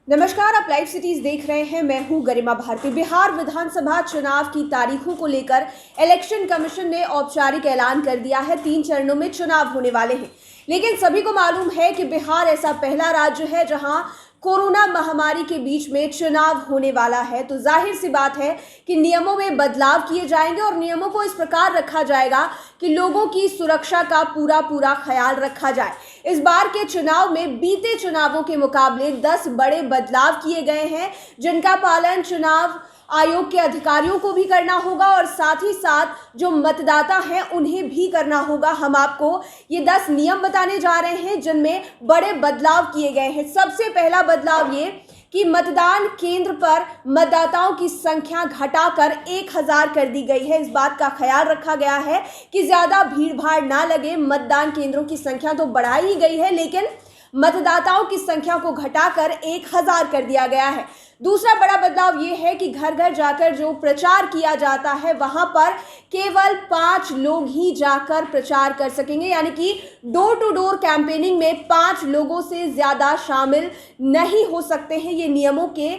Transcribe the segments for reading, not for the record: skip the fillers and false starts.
नमस्कार, आप live cities देख रहे हैं। मैं हूं गरिमा भारती। बिहार विधानसभा चुनाव की तारीखों को लेकर इलेक्शन कमीशन ने औपचारिक ऐलान कर दिया है। 3 चरणों में चुनाव होने वाले हैं, लेकिन सभी को मालूम है कि बिहार ऐसा पहला राज्य है जहां कोरोना महामारी के बीच में चुनाव होने वाला है। तो जाहिर सी बात है कि नियमों में बदलाव किए जाएंगे और नियमों को इस प्रकार रखा जाएगा कि लोगों की सुरक्षा का पूरा ख्याल रखा जाए। इस बार के चुनाव में बीते चुनावों के मुकाबले 10 बड़े बदलाव किए गए हैं, जिनका पालन चुनाव आयोग के अधिकारियों को भी करना होगा और साथ ही साथ जो मतदाता हैं उन्हें भी करना होगा। हम आपको ये 10 नियम बताने जा रहे हैं जिनमें बड़े बदलाव किए गए हैं। सबसे पहला बदलाव ये कि मतदान केंद्र पर मतदाताओं की संख्या घटाकर 1000 कर दी गई है। इस बात का ख्याल रखा गया है कि ज्यादा भीड़ भाड़ ना लगे। मतदान केंद्रों की संख्या तो बढ़ाई ही गई है, लेकिन मतदाताओं की संख्या को घटाकर 1000 कर दिया गया है। दूसरा बड़ा बदलाव ये है कि घर घर जाकर जो प्रचार किया जाता है वहां पर केवल 5 लोग ही जाकर प्रचार कर सकेंगे, यानी कि डोर टू डोर कैंपेनिंग में 5 लोगों से ज्यादा शामिल नहीं हो सकते हैं। ये नियमों के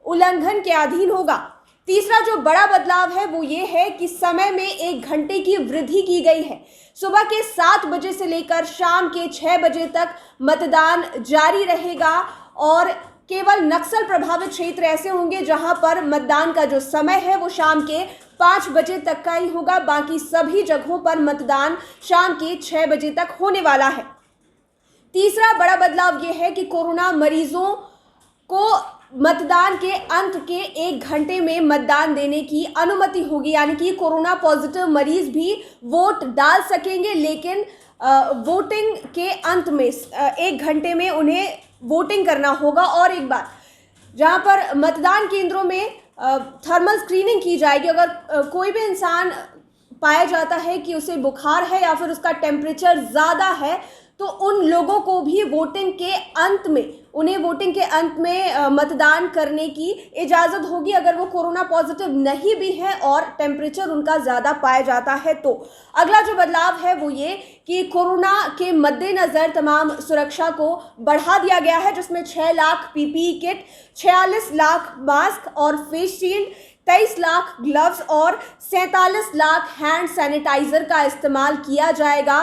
उल्लंघन के अधीन होगा। तीसरा जो बड़ा बदलाव है वो ये है कि समय में 1 घंटे की वृद्धि की गई है। सुबह के 7 बजे से लेकर शाम के 6 बजे तक मतदान जारी रहेगा और केवल नक्सल प्रभावित क्षेत्र ऐसे होंगे जहां पर मतदान का जो समय है वो शाम के 5 बजे तक का ही होगा। बाकी सभी जगहों पर मतदान शाम के 6 बजे तक होने वाला है। तीसरा बड़ा बदलाव ये है कि कोरोना मरीजों को मतदान के अंत के 1 घंटे में मतदान देने की अनुमति होगी, यानी कि कोरोना पॉजिटिव मरीज भी वोट डाल सकेंगे, लेकिन वोटिंग के अंत में 1 घंटे में उन्हें वोटिंग करना होगा। और एक बात, जहां पर मतदान केंद्रों में थर्मल स्क्रीनिंग की जाएगी। अगर कोई भी इंसान पाया जाता है कि उसे बुखार है या फिर उसका टेम्परेचर ज़्यादा है, तो उन लोगों को भी वोटिंग के अंत में मतदान करने की इजाज़त होगी अगर वो कोरोना पॉजिटिव नहीं भी है और टेम्परेचर उनका ज़्यादा पाया जाता है। तो अगला जो बदलाव है वो ये कि कोरोना के मद्देनज़र तमाम सुरक्षा को बढ़ा दिया गया है, जिसमें 6 lakh PPE kit, 46 lakh mask और फेस शील्ड, 23 लाख ग्लव्स और 47 लाख हैंड सैनिटाइजर का इस्तेमाल किया जाएगा।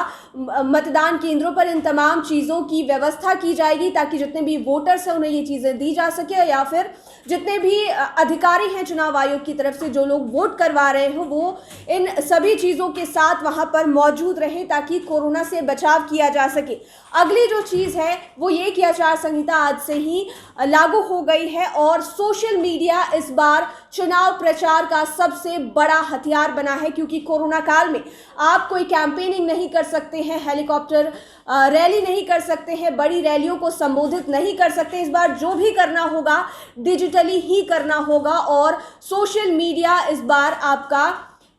मतदान केंद्रों पर इन तमाम चीज़ों की व्यवस्था की जाएगी ताकि जितने भी वोटर्स हैं उन्हें ये चीज़ें दी जा सके, या फिर जितने भी अधिकारी हैं चुनाव आयोग की तरफ से जो लोग वोट करवा रहे हो वो इन सभी चीज़ों के साथ वहाँ पर मौजूद रहें ताकि कोरोना से बचाव किया जा सके। अगली जो चीज़ है वो ये कि आचार संहिता आज से ही लागू हो गई है और सोशल मीडिया इस बार चुनाव प्रचार का सबसे बड़ा हथियार बना है, क्योंकि कोरोना काल में आप कोई कैंपेनिंग नहीं कर सकते हैं, हेलीकॉप्टर रैली नहीं कर सकते हैं, बड़ी रैलियों को संबोधित नहीं कर सकते। इस बार जो भी करना होगा डिजिटली ही करना होगा और सोशल मीडिया इस बार आपका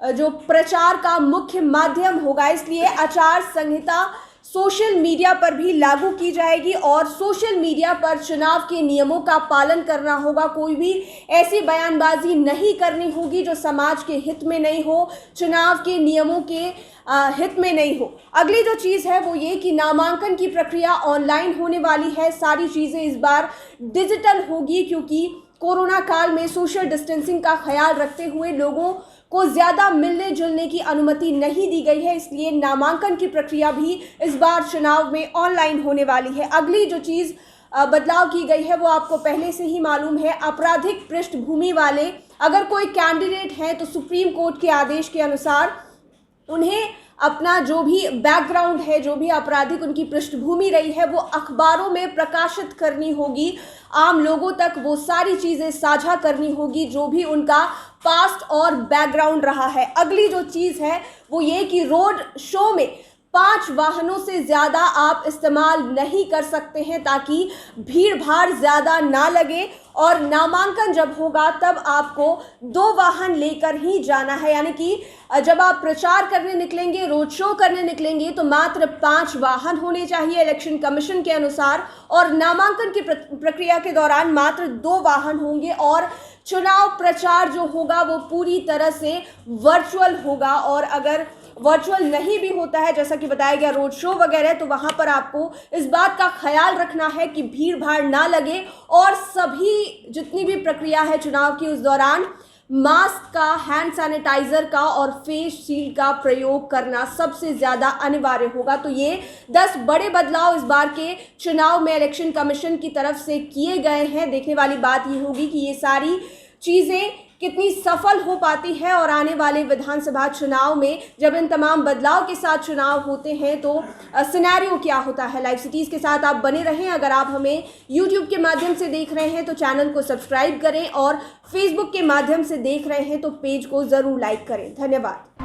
जो प्रचार का मुख्य माध्यम होगा। इसलिए आचार संहिता सोशल मीडिया पर भी लागू की जाएगी और सोशल मीडिया पर चुनाव के नियमों का पालन करना होगा। कोई भी ऐसी बयानबाजी नहीं करनी होगी जो समाज के हित में नहीं हो, चुनाव के नियमों के हित में नहीं हो। अगली जो चीज़ है वो ये कि नामांकन की प्रक्रिया ऑनलाइन होने वाली है। सारी चीज़ें इस बार डिजिटल होगी, क्योंकि कोरोना काल में सोशल डिस्टेंसिंग का ख्याल रखते हुए लोगों को ज़्यादा मिलने जुलने की अनुमति नहीं दी गई है। इसलिए नामांकन की प्रक्रिया भी इस बार चुनाव में ऑनलाइन होने वाली है। अगली जो चीज़ बदलाव की गई है वो आपको पहले से ही मालूम है। आपराधिक पृष्ठभूमि वाले अगर कोई कैंडिडेट हैं तो सुप्रीम कोर्ट के आदेश के अनुसार उन्हें अपना जो भी बैकग्राउंड है, जो भी आपराधिक उनकी पृष्ठभूमि रही है, वो अखबारों में प्रकाशित करनी होगी। आम लोगों तक वो सारी चीज़ें साझा करनी होगी जो भी उनका पास्ट और बैकग्राउंड रहा है। अगली जो चीज़ है वो ये कि रोड शो में 5 वाहनों से ज़्यादा आप इस्तेमाल नहीं कर सकते हैं ताकि भीड़ भाड़ ज़्यादा ना लगे, और नामांकन जब होगा तब आपको 2 वाहन लेकर ही जाना है। यानी कि जब आप प्रचार करने निकलेंगे, रोड शो करने निकलेंगे तो मात्र 5 वाहन होने चाहिए इलेक्शन कमीशन के अनुसार, और नामांकन की प्रक्रिया के दौरान मात्र 2 वाहन होंगे और चुनाव प्रचार जो होगा वो पूरी तरह से वर्चुअल होगा। और अगर वर्चुअल नहीं भी होता है, जैसा कि बताया गया रोड शो वगैरह, तो वहां पर आपको इस बात का ख्याल रखना है कि भीड़ भाड़ ना लगे और सभी जितनी भी प्रक्रिया है चुनाव की उस दौरान मास्क का, हैंड सैनिटाइजर का और फेस शील्ड का प्रयोग करना सबसे ज्यादा अनिवार्य होगा। तो ये 10 बड़े बदलाव इस बार के चुनाव में इलेक्शन कमीशन की तरफ से किए गए हैं। देखने वाली बात ये होगी कि ये सारी चीजें कितनी सफल हो पाती है और आने वाले विधानसभा चुनाव में जब इन तमाम बदलाव के साथ चुनाव होते हैं तो सिनेरियो क्या होता है। लाइव सिटीज के साथ आप बने रहें। अगर आप हमें यूट्यूब के माध्यम से देख रहे हैं तो चैनल को सब्सक्राइब करें और फेसबुक के माध्यम से देख रहे हैं तो पेज को जरूर लाइक करें। धन्यवाद।